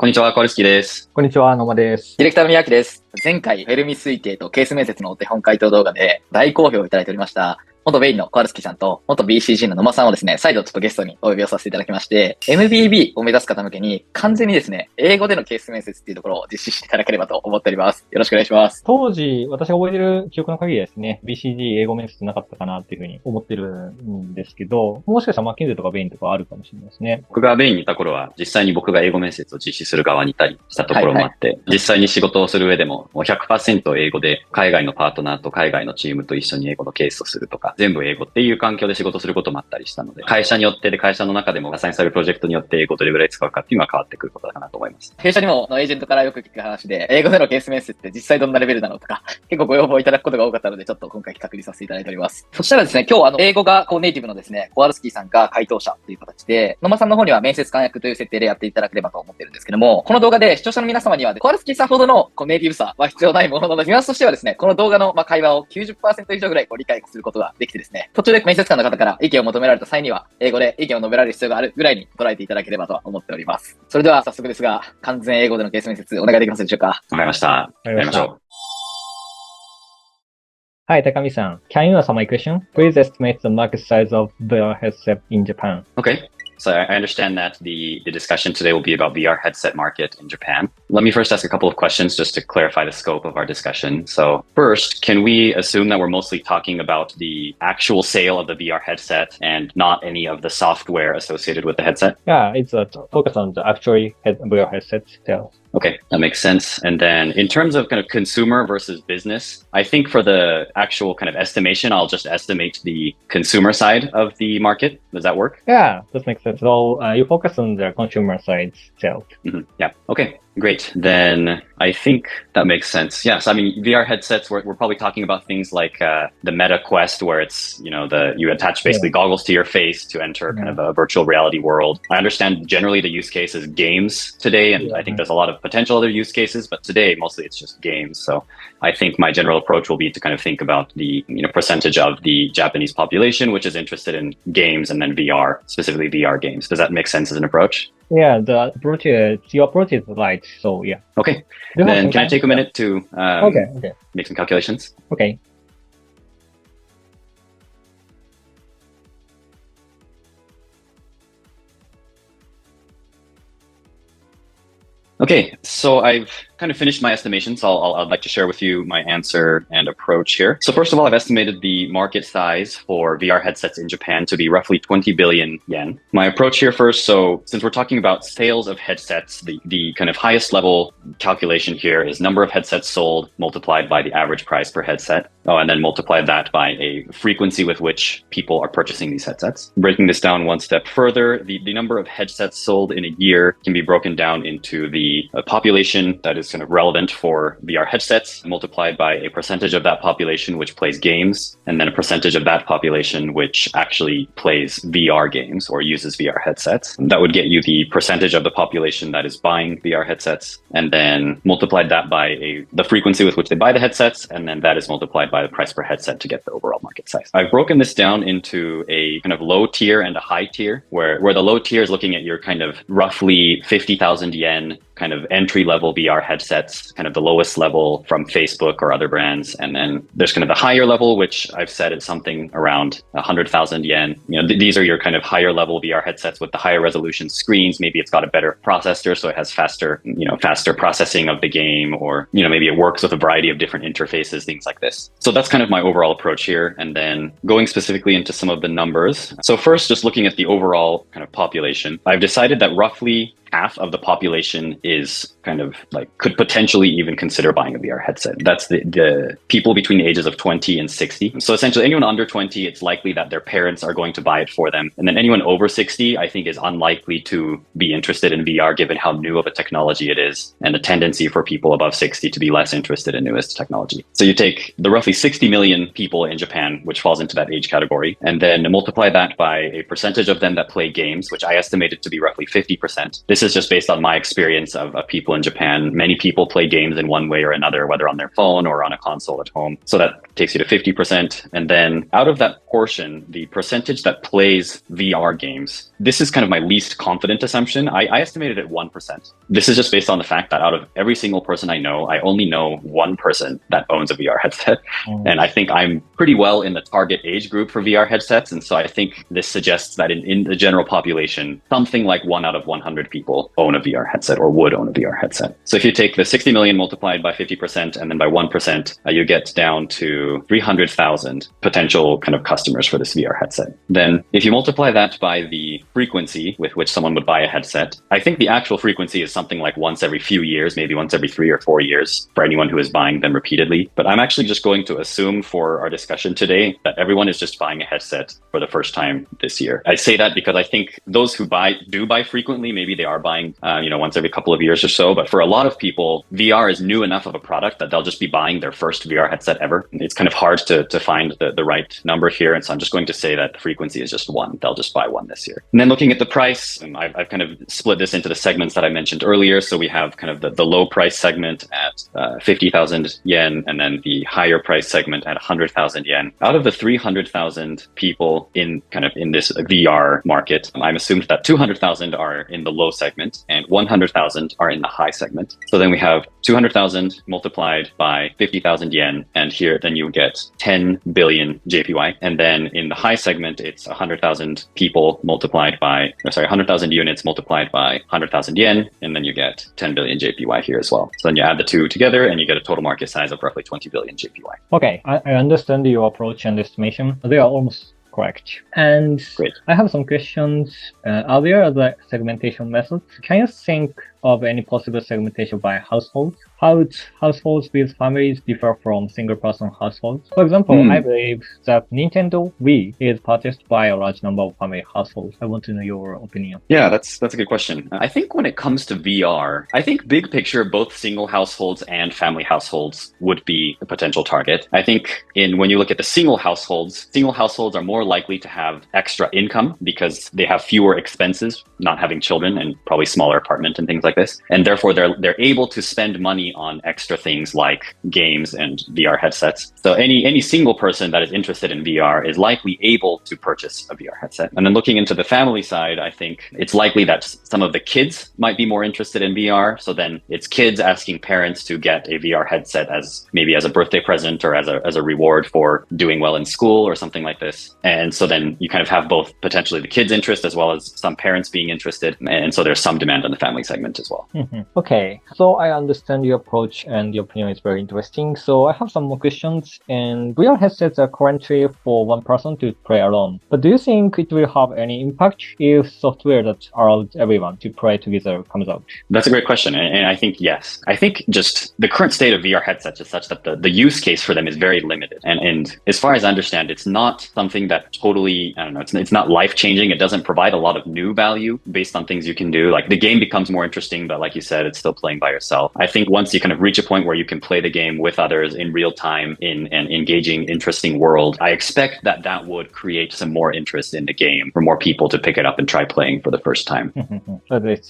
こんにちは、コルスキーです。こんにちは、野間です。ディレクターの宮城です。前回、フェルミ推定とケース面接のお手本回答動画で大好評をいただいておりました。元ベインのコアルスキーさんと元 BCG の野間さんをですね、再度ちょっとゲストにお呼びをさせていただきまして、MBB を目指す方向けに完全にですね、英語でのケース面接っていうところを実施していただければと思っております。よろしくお願いします。当時、私が覚えてる記憶の限りですね、BCG 英語面接なかったかなっていうふうに思ってるんですけど、もしかしたらマッキンゼーとかベインとかあるかもしれないですね。僕がベインにいた頃は、実際に僕が英語面接を実施する側にいたりしたところもあって、実際に仕事をする上でも、もう 100% 英語で、海外のパートナーと海外のチームと一緒に英語のケースをするとか、全部英語っていう環境で仕事することもあったりしたので、会社によってで会社の中でもアサインされるプロジェクトによって英語をどれぐらい使うかっていうのは変わってくることかなと思います。弊社にもエージェントからよく聞く話で、英語でのケース面接って実際どんなレベルなのとか、結構ご要望いただくことが多かったので、ちょっと今回企画にさせていただいております。そしたらですね、今日英語がネイティブのですね、コアルスキーさんが回答者という形で、野間さんの方には面接官役という設定でやっていただければと思ってるんですけども、この動画で視聴者の皆様には、コアルスキーさんほどのネイティブさは必要ないものの、ニュアンスとしてはですね、この動画の会話を 90% 以上ぐらい理解することができてですね、途中で面接官の方から意見を求められた際には、英語で意見を述べられる必要があるぐらいに捉えていただければと思っております。それでは早速ですが、完全英語でのケース面接お願いできますでしょうか。わかりました。やりましょう。Hi, Takami-san. Can you answer my question? Please estimate the market size of VR headset in Japan. Okay. So I understand that the discussion today will be about VR headset market in Japan. Let me first ask a couple of questions just to clarify the scope of our discussion. So first, can we assume that we're mostly talking about the actual sale of the VR headset and not any of the software associated with the headset? Yeah, it's a focus on the actual VR headset sales. Okay, that makes sense. And then in terms of kind of consumer versus business, I think for the actual kind of estimation, I'll just estimate the consumer side of the market. Does that work? Yeah, that makes sense. So you focus on the consumer side sales. Mm-hmm. Yeah. Okay. Great. Then I think that makes sense. Yes. I mean, VR headsets, we're probably talking about things like the Meta Quest, where it's, you attach basically goggles to your face to enter kind of a virtual reality world. I understand generally the use case is games today, and I think there's a lot of potential other use cases, but today mostly it's just games. So I think my general approach will be to kind of think about the percentage of the Japanese population which is interested in games and then VR, specifically VR games. Does that make sense as an approach? Yeah, your approach is right. So yeah. Okay. Then can I take a minute to make some calculations? Okay. Okay, so I've kind of finished my estimations. I'd like to share with you my answer and approach here. So first of all, I've estimated the market size for VR headsets in Japan to be roughly 20 billion yen. My approach here first, so since we're talking about sales of headsets, the kind of highest level calculation here is number of headsets sold multiplied by the average price per headset. Oh, and then multiply that by a frequency with which people are purchasing these headsets. Breaking this down one step further, the number of headsets sold in a year can be broken down into the population that is kind of relevant for VR headsets, multiplied by a percentage of that population which plays games, and then a percentage of that population which actually plays VR games or uses VR headsets. That would get you the percentage of the population that is buying VR headsets, and then multiplied that by the frequency with which they buy the headsets, and then that is multiplied by the price per headset to get the overall market size. I've broken this down into a kind of low tier and a high tier, where the low tier is looking at your kind of roughly 50,000 yen kind of entry-level VR headsets, kind of the lowest level from Facebook or other brands. And then there's kind of the higher level, which I've said is something around 100,000 yen. These are your kind of higher level VR headsets with the higher resolution screens. Maybe it's got a better processor, so it has faster processing of the game, or, maybe it works with a variety of different interfaces, things like this. So that's kind of my overall approach here. And then going specifically into some of the numbers. So first, just looking at the overall kind of population, I've decided that roughly half of the population is kind of like could potentially even consider buying a VR headset. That's the people between the ages of 20 and 60. So essentially anyone under 20, it's likely that their parents are going to buy it for them. And then anyone over 60, I think is unlikely to be interested in VR given how new of a technology it is and the tendency for people above 60 to be less interested in newest technology. So you take the roughly 60 million people in Japan, which falls into that age category, and then multiply that by a percentage of them that play games, which I estimated to be roughly 50%. this is just based on my experience of people in Japan. Many people play games in one way or another, whether on their phone or on a console at home. So that takes you to 50%. And then out of that portion, the percentage that plays VR games, this is kind of my least confident assumption. I estimated at 1%. This is just based on the fact that out of every single person I know, I only know one person that owns a VR headset. And I think I'm pretty well in the target age group for VR headsets. And so I think this suggests that in the general population, something like 1 out of 100 people own a VR headset or would own a VR headset. So if you take the 60 million multiplied by 50% and then by 1%, you get down to 300,000 potential kind of customers for this VR headset. Then if you multiply that by the frequency with which someone would buy a headset, I think the actual frequency is something like once every few years, maybe once every 3 or 4 years for anyone who is buying them repeatedly. But I'm actually just going to assume for our discussion today that everyone is just buying a headset for the first time this year. I say that because I think those who do buy frequently, maybe they are buying, once every couple of years or so. But for a lot of people, VR is new enough of a product that they'll just be buying their first VR headset ever. It's kind of hard to find the right number here. And so I'm just going to say that the frequency is just 1. They'll just buy one this year. And then looking at the price, I've kind of split this into the segments that I mentioned earlier. So we have kind of the low price segment at 50,000 yen, and then the higher price segment at 100,000 yen. Out of the 300,000 people in this VR market, I'm assumed that 200,000 are in the low segment and 100,000 are in the high segment. So then we have 200,000 multiplied by 50,000 yen, and here then you get 10 billion JPY. And then in the high segment, it's 100,000 people multiplied by, 100,000 units multiplied by 100,000 yen, and then you get 10 billion JPY here as well. So then you add the two together and you get a total market size of roughly 20 billion JPY. Okay, I understand your approach and estimation. They are almost correct. And Great. I have some questions. Are there other segmentation methods? Can you think of any possible segmentation by households? How would households with families differ from single-person households? For example, I believe that Nintendo Wii is purchased by a large number of family households. I want to know your opinion. Yeah, that's a good question. I think when it comes to VR, I think big picture, both single households and family households would be a potential target. I think when you look at the single households are more likely to have extra income because they have fewer expenses, not having children and probably smaller apartment and things like this. And therefore they're able to spend money on extra things like games and VR headsets. So any single person that is interested in VR is likely able to purchase a VR headset. And then looking into the family side, I think it's likely that some of the kids might be more interested in VR. So then it's kids asking parents to get a VR headset as a birthday present or as a reward for doing well in school or something like this. And so then you kind of have both potentially the kids' interest as well as some parents being interested. And so there's some demand on the family segment as well. Okay, so I understand your approach and your opinion is very interesting. So I have some more questions. And VR headsets are currently for one person to play alone. But do you think it will have any impact if software that allows everyone to play together comes out? That's a great question. And I think yes. I think just the current state of VR headsets is such that the use case for them is very limited. And as far as I understand, it's not something that totally, it's not life-changing. It doesn't provide a lot of new value based on things you can do. Like the game becomes more interesting, but like you said, it's still playing by yourself. I think once you kind of reach a point where you can play the game with others in real time in an engaging, interesting world, I expect that would create some more interest in the game for more people to pick it up and try playing for the first time.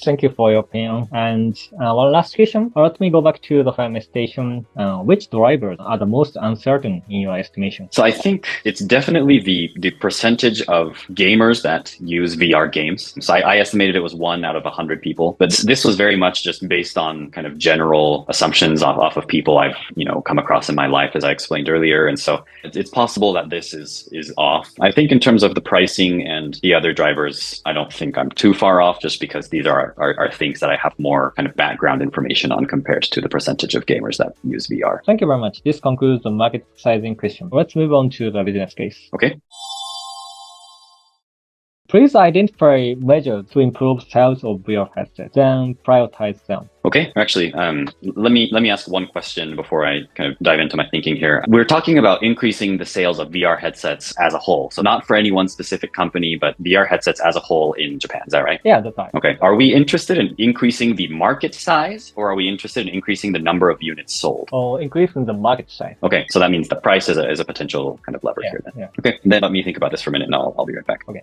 Thank you for your opinion. And one last question. Let me go back to the family station. Which drivers are the most uncertain in your estimation? So I think it's definitely the percentage of gamers that use VR games. So I estimated it was 1 out of 100 people, but this was very much just based on kind of general assumptions off of people I've come across in my life, as I explained earlier. And so it's possible that this is off. I think in terms of the pricing and the other drivers, I don't think I'm too far off, just because these are things that I have more kind of background information on compared to the percentage of gamers that use VR. Thank you very much. This concludes the market sizing question. Let's move on to the business case. Okay. Please identify measures to improve sales of VR headsets, then prioritize them. Okay, actually, let me ask one question before I kind of dive into my thinking here. We're talking about increasing the sales of VR headsets as a whole. So not for any one specific company, but VR headsets as a whole in Japan. Is that right? Yeah, that's right. Okay. Are we interested in increasing the market size, or are we interested in increasing the number of units sold? Or increasing the market size. Okay, so that means the price is a potential kind of lever here then. Yeah. Okay, then let me think about this for a minute and I'll be right back. Okay.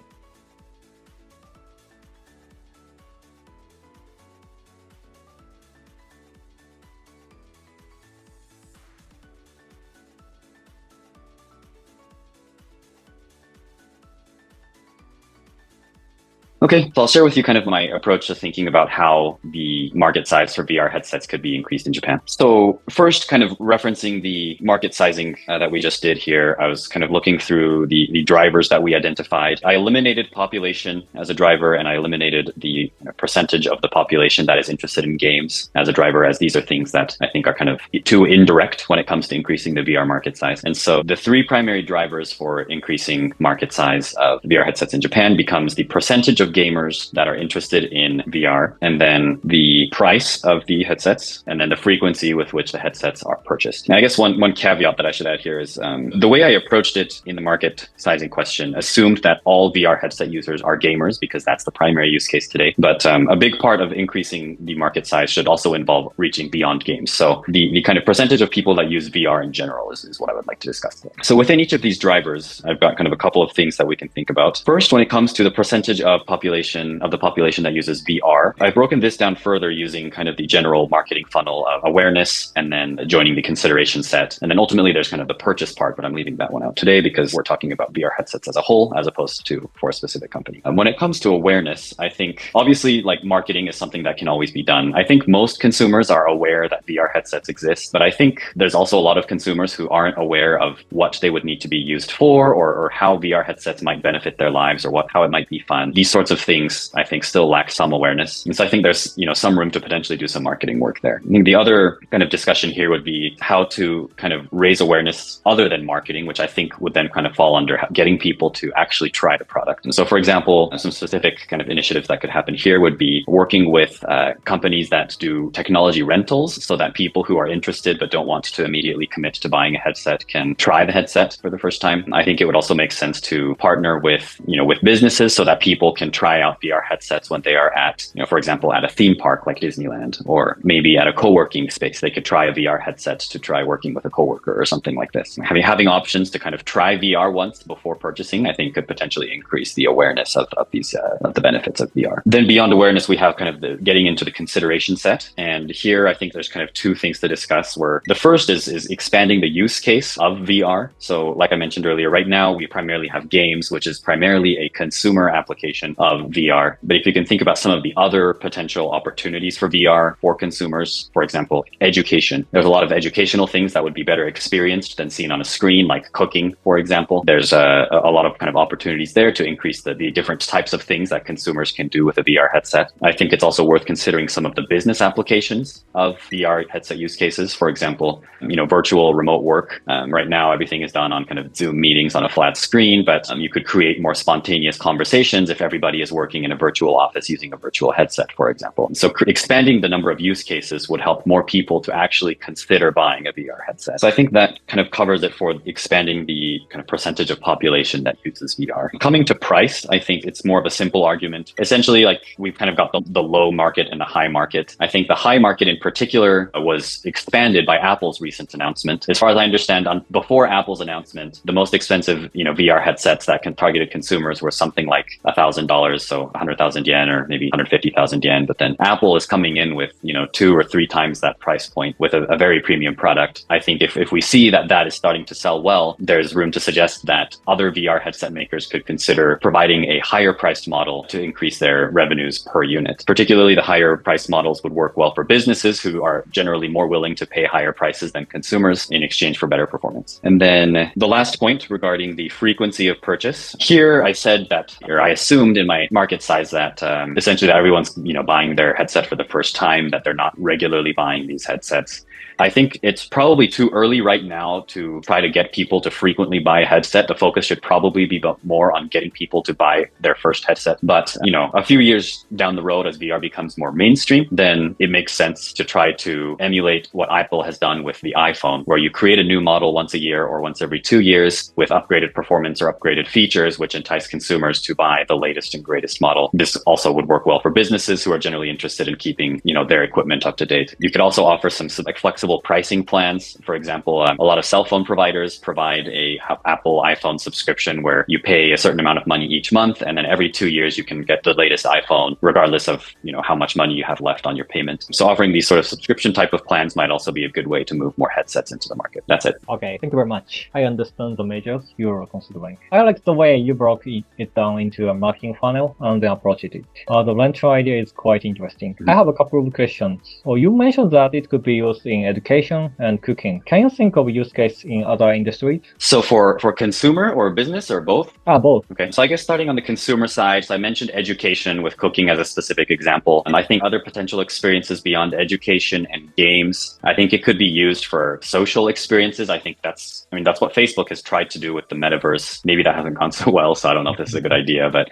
Okay, so I'll share with you kind of my approach to thinking about how the market size for VR headsets could be increased in Japan. So first, kind of referencing the market sizing that we just did here, I was kind of looking through the drivers that we identified. I eliminated population as a driver, and I eliminated the percentage of the population that is interested in games as a driver, as these are things that I think are kind of too indirect when it comes to increasing the VR market size. And so the three primary drivers for increasing market size of VR headsets in Japan becomes the percentage of gamers that are interested in VR, and then the price of the headsets, and then the frequency with which the headsets are purchased. And I guess one caveat that I should add here is the way I approached it in the market sizing question assumed that all VR headset users are gamers, because that's the primary use case today. But a big part of increasing the market size should also involve reaching beyond games. So the kind of percentage of people that use VR in general is what I would like to discuss today. So within each of these drivers, I've got kind of a couple of things that we can think about. First, when it comes to the percentage of the population that uses VR, I've broken this down further using kind of the general marketing funnel of awareness and then joining the consideration set. And then ultimately there's kind of the purchase part, but I'm leaving that one out today because we're talking about VR headsets as a whole, as opposed to for a specific company. When it comes to awareness, I think obviously like marketing is something that can always be done. I think most consumers are aware that VR headsets exist, but I think there's also a lot of consumers who aren't aware of what they would need to be used for, or how VR headsets might benefit their lives, or how it might be fun. These sorts of things, I think, still lack some awareness. And so I think there's, some room to potentially do some marketing work there. I think the other kind of discussion here would be how to kind of raise awareness other than marketing, which I think would then kind of fall under getting people to actually try the product. And so, for example, some specific kind of initiatives that could happen here would be working with companies that do technology rentals, so that people who are interested but don't want to immediately commit to buying a headset can try the headset for the first time. I think it would also make sense to partner with businesses so that people can try out VR headsets when they are at, for example, at a theme park like Disneyland, or maybe at a co-working space. They could try a VR headset to try working with a coworker or something like this. Having options to kind of try VR once before purchasing, I think could potentially increase the awareness of the benefits of VR. Then beyond awareness, we have kind of getting into the consideration set. And here, I think there's kind of two things to discuss, where the first is expanding the use case of VR. So like I mentioned earlier, right now, we primarily have games, which is primarily a consumer application of VR. But if you can think about some of the other potential opportunities for VR for consumers, for example, education. There's a lot of educational things that would be better experienced than seen on a screen, like cooking, for example. There's a lot of kind of opportunities there to increase the different types of things that consumers can do with a VR headset. I think it's also worth considering some of the business applications of VR headset use cases. For example, virtual remote work. Right now, everything is done on kind of Zoom meetings on a flat screen, but you could create more spontaneous conversations if everybody is working in a virtual office using a virtual headset, for example. So expanding the number of use cases would help more people to actually consider buying a VR headset. So I think that kind of covers it for expanding the kind of percentage of population that uses VR. Coming to price, I think it's more of a simple argument. Essentially, like we've kind of got the low market and the high market. I think the high market in particular was expanded by Apple's recent announcement. As far as I understand, before Apple's announcement, the most expensive, VR headsets that targeted consumers were something like $1,000, so 100,000 yen or maybe 150,000 yen. But then Apple is coming in with, 2 or 3 times that price point with a very premium product. I think if we see that is starting to sell well, there's room to suggest that other VR headset makers could consider providing a higher priced model to increase their revenues per unit. Particularly the higher priced models would work well for businesses who are generally more willing to pay higher prices than consumers in exchange for better performance. And then the last point regarding the frequency of purchase. Here I said that, or I assumed in my market size that essentially that everyone's buying their headset for the first time, that they're not regularly buying these headsets. I think it's probably too early right now to try to get people to frequently buy a headset. The focus should probably be more on getting people to buy their first headset. But, a few years down the road, as VR becomes more mainstream, then it makes sense to try to emulate what Apple has done with the iPhone, where you create a new model once a year or once every 2 years with upgraded performance or upgraded features, which entice consumers to buy the latest and greatest model. This also would work well for businesses who are generally interested in keeping, their equipment up to date. You could also offer some like flexible pricing plans. For example, a lot of cell phone providers provide a Apple iPhone subscription where you pay a certain amount of money each month, and then every 2 years you can get the latest iPhone, regardless of how much money you have left on your payment. So offering these sort of subscription type of plans might also be a good way to move more headsets into the market. That's it. Okay, thank you very much. I understand the measures you're considering. I like the way you broke it down into a marketing funnel channel and then approached it. The venture idea is quite interesting. I have a couple of questions. You mentioned that it could be used in education and cooking. Can you think of use case in other industries? So for consumer or business or both? Both. Okay, so I guess starting on the consumer side, so I mentioned education with cooking as a specific example. And I think other potential experiences beyond education and games, I think it could be used for social experiences. I think that's what Facebook has tried to do with the metaverse. Maybe that hasn't gone so well, so I don't know if this is a good idea. But,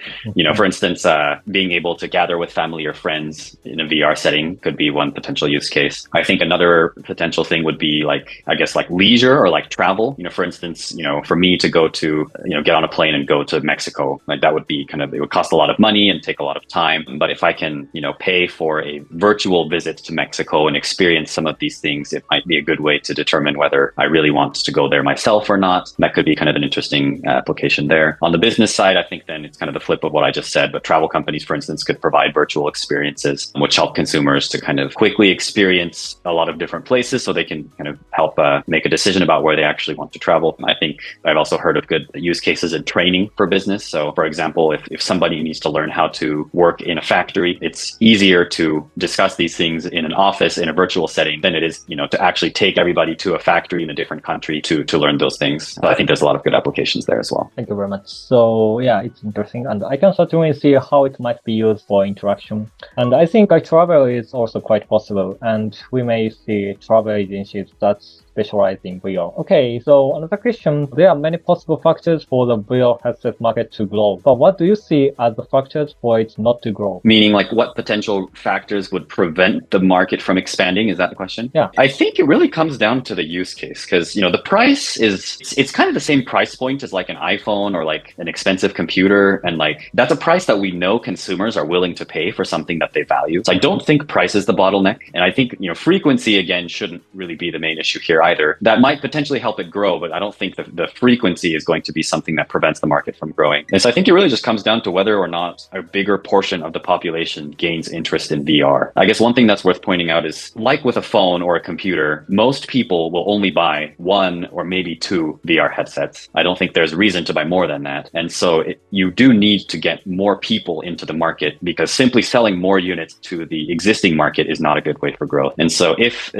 for instance, being able to gather with family or friends in a VR setting could be one potential use case. I think another potential thing would be like leisure or like travel. For instance, for me to go to, get on a plane and go to Mexico, like that would be it would cost a lot of money and take a lot of time. But if I can, pay for a virtual visit to Mexico and experience some of these things, it might be a good way to determine whether I really want to go there myself or not. That could be kind of an interesting application there. On the business side, I think then it's kind of the flip of what I just said, but travel companies, for instance, could provide virtual experiences, which help consumers to kind of quickly experience a lot of different places so they can kind of help make a decision about where they actually want to travel. I think I've also heard of good use cases in training for business. So for example, if somebody needs to learn how to work in a factory, it's easier to discuss these things in an office in a virtual setting than it is, to actually take everybody to a factory in a different country to learn those things. So I think there's a lot of good applications there as well. Thank you very much. So yeah, it's interesting. And I can certainly see how it might be used for interaction. And I think travel is also quite possible. And we may see travel agencies that's specialize in VR. Okay, so another question. There are many possible factors for the VR headset market to grow. But what do you see as the factors for it not to grow? Meaning like what potential factors would prevent the market from expanding? Is that the question? Yeah. I think it really comes down to the use case because, the price it's kind of the same price point as like an iPhone or like an expensive computer. And like that's a price that we know consumers are willing to pay for something that they value. So I don't think price is the bottleneck. And I think, frequency again shouldn't really be the main issue here either. That might potentially help it grow, but I don't think the frequency is going to be something that prevents the market from growing. And so I think it really just comes down to whether or not a bigger portion of the population gains interest in VR. I guess one thing that's worth pointing out is like with a phone or a computer, most people will only buy one or maybe two VR headsets. I don't think there's reason to buy more than that. And so you do need to get more people into the market because simply selling more units to the existing market is not a good way for growth. And so if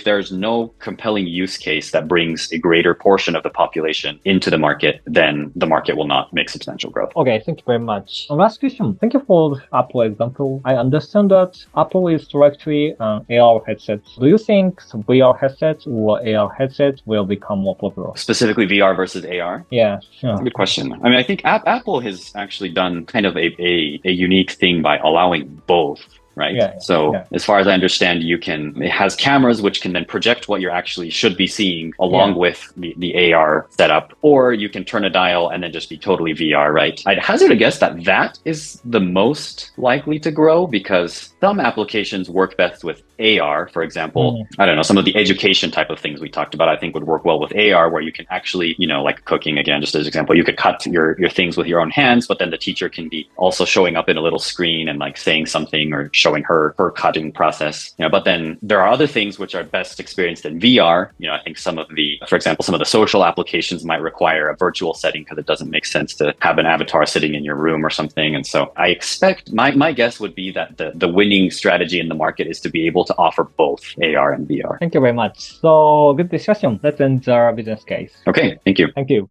there's no compelling use case that brings a greater portion of the population into the market, then the market will not make substantial growth. Okay, thank you very much. Last question. Thank you for the Apple example. I understand that Apple is directly AR headsets. Do you think VR headsets or AR headsets will become more popular? Specifically VR versus AR? Yeah, sure. Good question. I think Apple has actually done kind of a unique thing by allowing both. Right. As far as I understand, it has cameras which can then project what you actually should be seeing along with the AR setup, or you can turn a dial and then just be totally VR, right? I'd hazard a guess that is the most likely to grow because some applications work best with AR, for example. I don't know, some of the education type of things we talked about, I think would work well with AR, where you can actually, like cooking again, just as an example, you could cut your things with your own hands, but then the teacher can be also showing up in a little screen and like saying something or showing her cutting process. But then there are other things which are best experienced in VR. I think for example, some of the social applications might require a virtual setting because it doesn't make sense to have an avatar sitting in your room or something. And so I expect my guess would be that the winning strategy in the market is to be able to offer both AR and VR. Thank you very much. So good discussion. Let's end our business case. Okay, thank you. Thank you.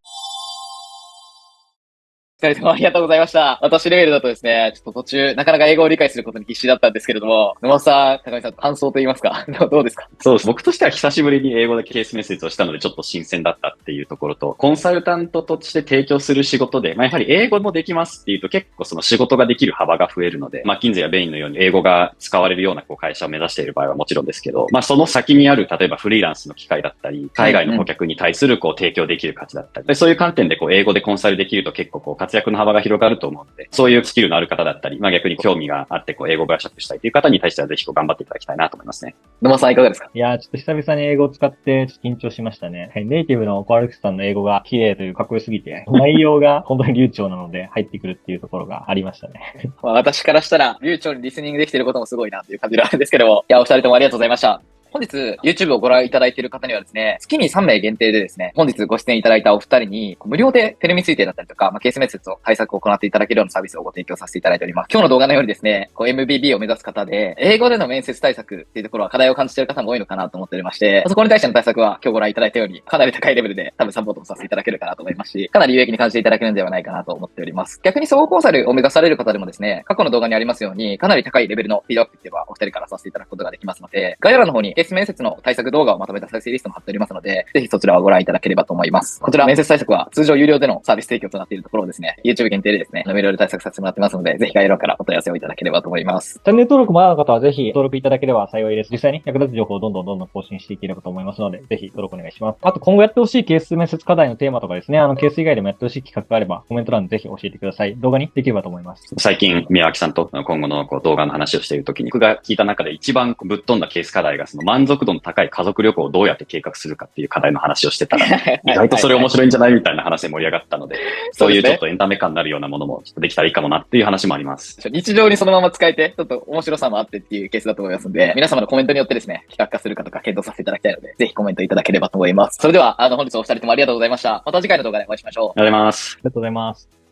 お疲れ様ありがとうございました。私レベルだとですね、ちょっと途中、なかなか英語を理解することに必死だったんですけれども、沼尾さん、高見さん、感想と言いますかどうですか？そうです。僕としては久しぶりに英語でケース面接をしたので、ちょっと新鮮だったっていうところと、コンサルタントとして提供する仕事で、やはり英語もできますっていうと結構その仕事ができる幅が増えるので、マッキンゼーやベインのように英語が使われるような会社を目指している場合はもちろんですけど、その先にある、例えばフリーランスの機会だったり、海外の顧客に対する提供できる価値だったり、そういう観点で英語でコンサルできると結構活躍の幅が広がると思うので、そういうスキルのある方だったり、逆に興味があって英語をブラッシュアップしたいという方に対してはぜひ頑張っていただきたいなと思いますね。沼さんいかがですか？いや、ちょっと久々に英語を使って緊張しましたね。ネイティブのコアルクスさんの英語が綺麗というかっこよすぎて、内容が本当に流暢なので入ってくるっていうところがありましたね。私からしたら流暢にリスニングできていることもすごいなという感じなんですけども、いや、お二人ともありがとうございました。本日 YouTube をご覧いただいている方にはですね、月に3名限定でですね、本日ご出演いただいたお二人に無料でフェルミ推定だったりとか、ケース面接を対策を行っていただけるようなサービスをご提供させていただいております。今日の動画のようにですね、MBB を目指す方で、英語での面接対策っていうところは課題を感じている方も多いのかなと思っておりまして、そこに対しての対策は今日ご覧いただいたように、かなり高いレベルで多分サポートをさせていただけるかなと思いますし、かなり有益に感じていただけるんではないかなと思っております。逆に総合コンサルを目指される方でもですね、過去の動画にありますように、かなり高いレベルのフィードバックっていうのはお二人からさせていただくことができますので、概要欄の方にケース面接の対策動画をまとめた再生リストも貼っておりますので、ぜひそちらをご覧いただければと思います。こちら面接対策は通常有料でのサービス提供となっているところをですね、YouTube 限定でですね、無料で対策させてもらってますので、ぜひ概要欄からお問い合わせをいただければと思います。チャンネル登録まだの方はぜひ登録いただければ幸いです。実際に役立つ情報をどんどん更新していければと思いますので、ぜひ登録お願いします。あと今後やってほしいケース面接課題のテーマとかですね、ケース以外でもやってほしい企画があればコメント欄でぜひ教えてください。動画にできればと思います。最近、宮脇さんと今後の動画の話をしているときに、僕が聞いた中で一番ぶっ飛んだケース課題が、その満足度の高い家族旅行をどうやって計画するかっていう課題の話をしてたら、意外とそれ面白いんじゃないみたいな話で盛り上がったので、そういうちょっとエンタメ感になるようなものもちょっとできたらいいかもなっていう話もあります。日常にそのまま使えて、ちょっと面白さもあってっていうケースだと思いますので、皆様のコメントによってですね、企画化するかとか検討させていただきたいので、ぜひコメントいただければと思います。それでは、本日お二人ともありがとうございました。また次回の動画でお会いしましょう。ありがとうございます。ありがとうございます。